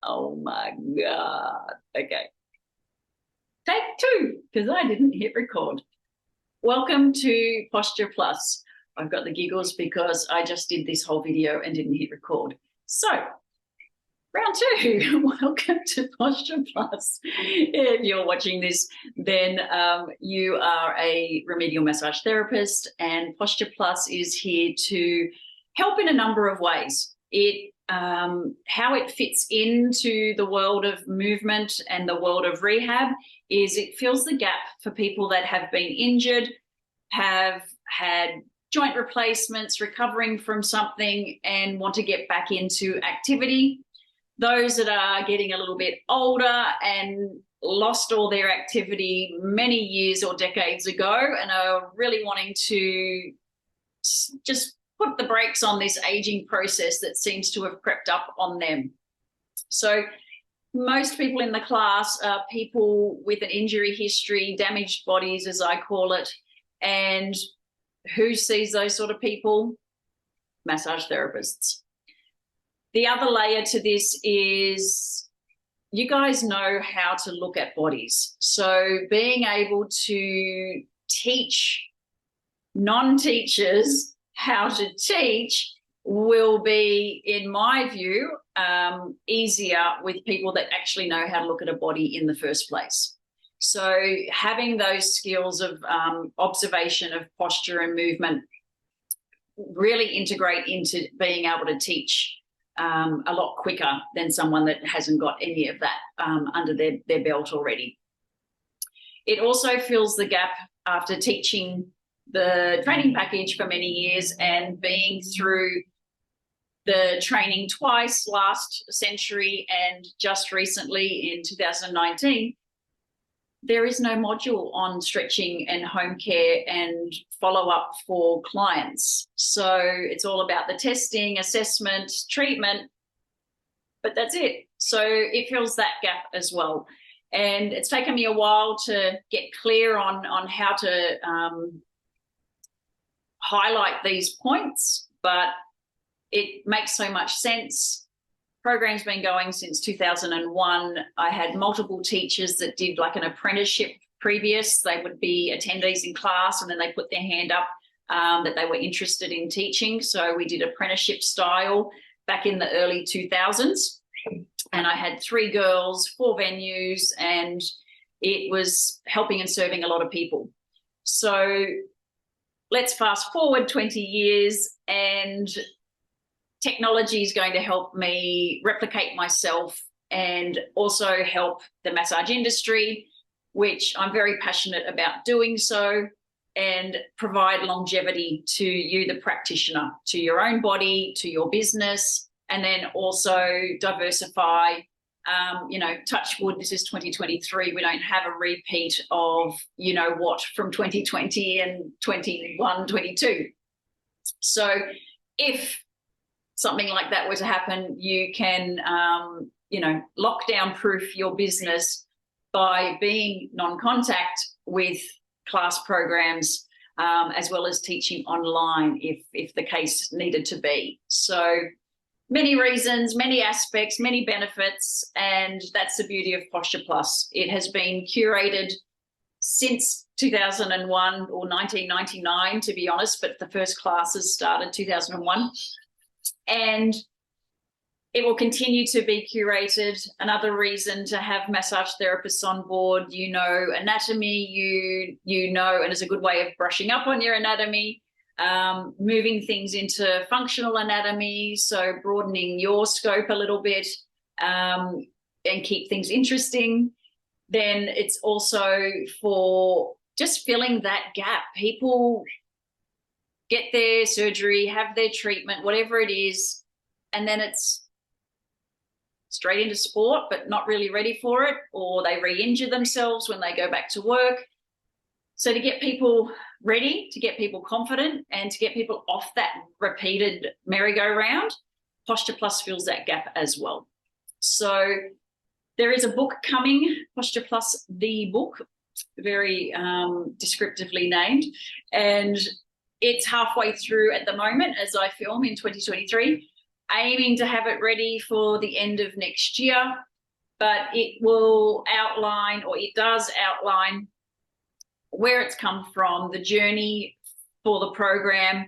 Oh my God. Okay. Take two, because I didn't hit record. Welcome to Posture Plus. I've got the giggles because I just did this whole video and didn't hit record. So, round two, welcome to Posture Plus. If you're watching this, then you are a remedial massage therapist, and Posture Plus is here to help in a number of ways. How it fits into the world of movement and the world of rehab is it fills the gap for people that have been injured, have had joint replacements, recovering from something, and want to get back into activity. Those that are getting a little bit older and lost all their activity many years or decades ago and are really wanting to just put the brakes on this aging process that seems to have crept up on them. So most people in the class are people with an injury history, damaged bodies, as I call it. And who sees those sort of people? Massage therapists. The other layer to this is you guys know how to look at bodies. So being able to teach non-teachers how to teach will be, in my view, easier with people that actually know how to look at a body in the first place. So having those skills of observation of posture and movement really integrate into being able to teach a lot quicker than someone that hasn't got any of that under their belt already. It also fills the gap after teaching the training package for many years and being through the training twice last century and just recently in 2019. There is no module on stretching and home care and follow-up for clients. So it's all about the testing, assessment, treatment, but that's it. So it fills that gap as well. And it's taken me a while to get clear on how to highlight these points, but it makes so much sense. Program's been going since 2001. I had multiple teachers that did like an apprenticeship previous. They would be attendees in class and then they put their hand up that they were interested in teaching. So we did apprenticeship style back in the early 2000s. And I had 3 girls, 4 venues, and it was helping and serving a lot of people. So let's fast forward 20 years and technology is going to help me replicate myself and also help the massage industry, which I'm very passionate about doing so, and provide longevity to you, the practitioner, to your own body, to your business, and then also diversify. Touch wood, this is 2023. We don't have a repeat of, what, from 2020 and 21, 22. So if something like that were to happen, you can, lockdown proof your business by being non-contact with class programs, as well as teaching online if the case needed to be. So many reasons, many aspects, many benefits, and that's the beauty of Posture Plus. It has been curated since 2001 or 1999, to be honest, but the first classes started 2001. And it will continue to be curated. Another reason to have massage therapists on board, anatomy, and it's a good way of brushing up on your anatomy, moving things into functional anatomy, so broadening your scope a little bit and keep things interesting. Then it's also for just filling that gap. People get their surgery, have their treatment, whatever it is, and then it's straight into sport, but not really ready for it, or they re-injure themselves when they go back to work. So to get people ready, to get people confident, and to get people off that repeated merry-go-round, Posture Plus fills that gap as well. So there is a book coming, Posture Plus, the book, very descriptively named, and it's halfway through at the moment as I film in 2023. aiming to have it ready for the end of next year, but it will outline, or it does outline, where it's come from, the journey for the program,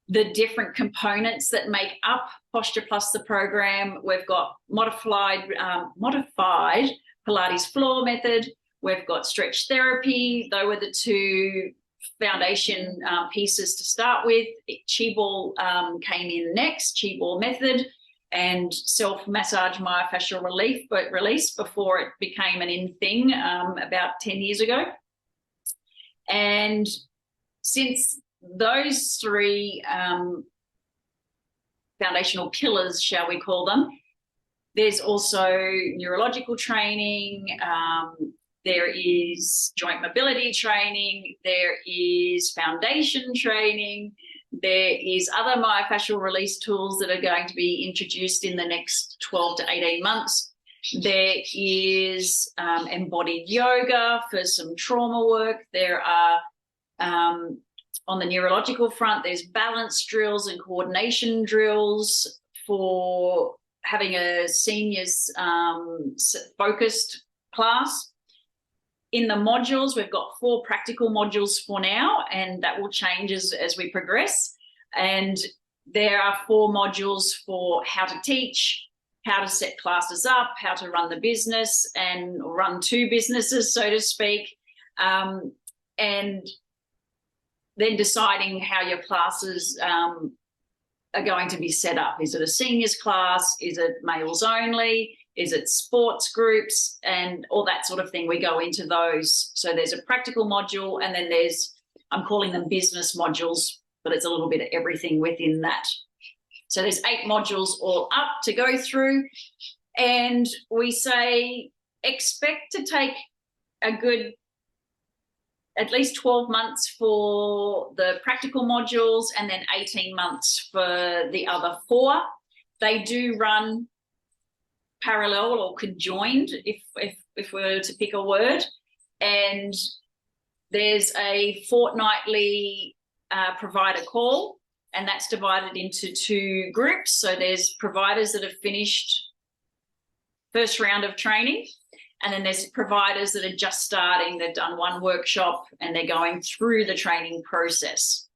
the different components that make up Posture Plus, the program. We've got modified Pilates floor method. We've got stretch therapy. Those were the two foundation pieces to start with. Chi ball came in next, Chi ball method, and self-massage myofascial release before it became an in thing about 10 years ago. And since those three foundational pillars, shall we call them, there's also neurological training, there is joint mobility training, there is foundation training, there is other myofascial release tools that are going to be introduced in the next 12 to 18 months. There is embodied yoga for some trauma work. There are, on the neurological front, there's balance drills and coordination drills for having a seniors focused class. In the modules, we've got 4 practical modules for now, and that will change as we progress. And there are 4 modules for how to teach, how to set classes up, how to run the business and run 2 businesses, so to speak, and then deciding how your classes are going to be set up. Is it a seniors class? Is it males only? Is it sports groups? And all that sort of thing. We go into those. So there's a practical module, and then there's, I'm calling them business modules, but it's a little bit of everything within that. So there's 8 modules all up to go through. And we say, expect to take a good at least 12 months for the practical modules, and then 18 months for the other 4. They do run parallel or conjoined, if we were to pick a word. And there's a fortnightly provider call, and that's divided into 2 groups. So there's providers that have finished first round of training, and then there's providers that are just starting. They've done 1 workshop and they're going through the training process.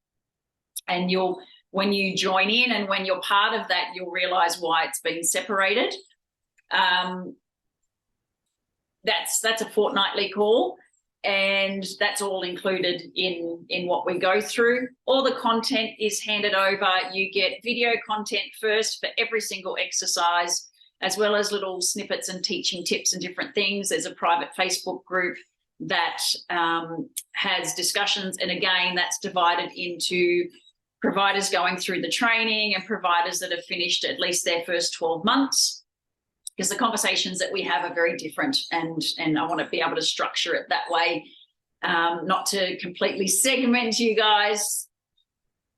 And when you join in and when you're part of that, you'll realize why it's been separated. That's a fortnightly call, and that's all included in what we go through. All the content is handed over. You get video content first for every single exercise, as well as little snippets and teaching tips and different things. There's a private Facebook group that has discussions, and again, that's divided into providers going through the training and providers that have finished at least their first 12 months. Because the conversations that we have are very different, and I want to be able to structure it that way, not to completely segment you guys.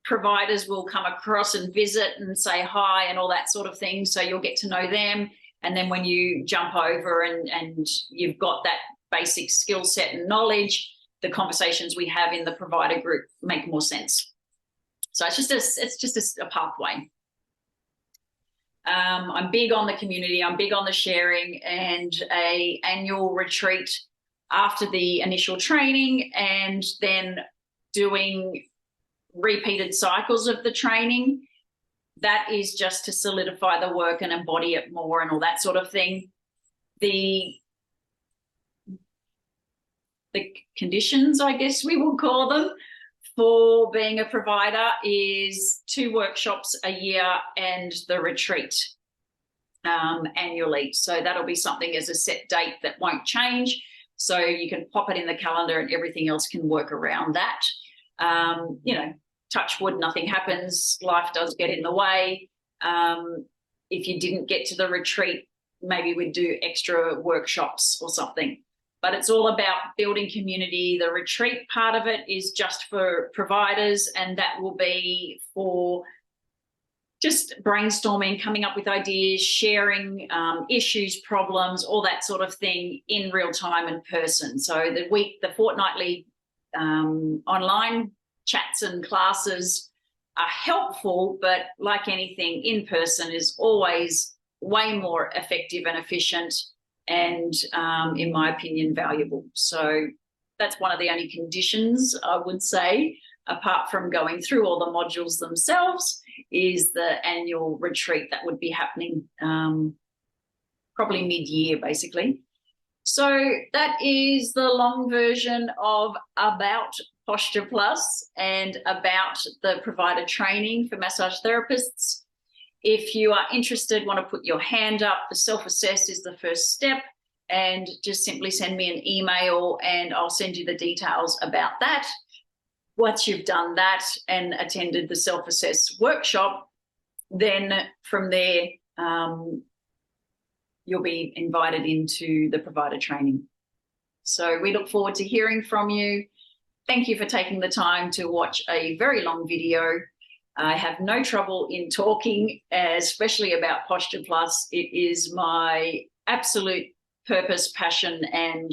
Providers will come across and visit and say hi and all that sort of thing, so you'll get to know them. And then when you jump over and you've got that basic skill set and knowledge, the conversations we have in the provider group make more sense. So it's just a pathway. I'm big on the community, I'm big on the sharing, and an annual retreat after the initial training, and then doing repeated cycles of the training. That is just to solidify the work and embody it more and all that sort of thing. The conditions, I guess we will call them, for being a provider is 2 workshops a year and the retreat annually. So that'll be something as a set date that won't change. So you can pop it in the calendar and everything else can work around that. You know, touch wood, nothing happens. Life does get in the way. If you didn't get to the retreat, maybe we'd do extra workshops or something. But it's all about building community. The retreat part of it is just for providers, and that will be for just brainstorming, coming up with ideas, sharing issues, problems, all that sort of thing in real time in person. So the fortnightly online chats and classes are helpful, but like anything, in person is always way more effective and efficient and, in my opinion, valuable. So that's one of the only conditions, I would say, apart from going through all the modules themselves, is the annual retreat that would be happening probably mid-year, basically. So that is the long version of about Posture Plus and about the provider training for massage therapists. If you are interested, want to put your hand up, the self-assess is the first step, and just simply send me an email and I'll send you the details about that. Once you've done that and attended the self-assess workshop, then from there, you'll be invited into the provider training. So we look forward to hearing from you. Thank you for taking the time to watch a very long video. I have no trouble in talking, especially about Posture Plus. It is my absolute purpose, passion, and,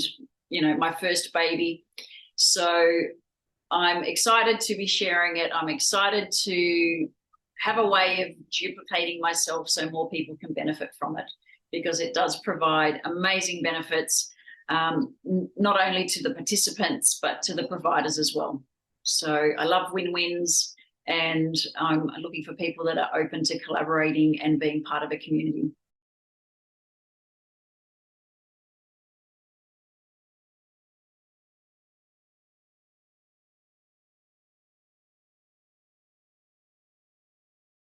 you know, my first baby. So I'm excited to be sharing it. I'm excited to have a way of duplicating myself so more people can benefit from it, because it does provide amazing benefits, not only to the participants, but to the providers as well. So I love win-wins, and I'm looking for people that are open to collaborating and being part of a community.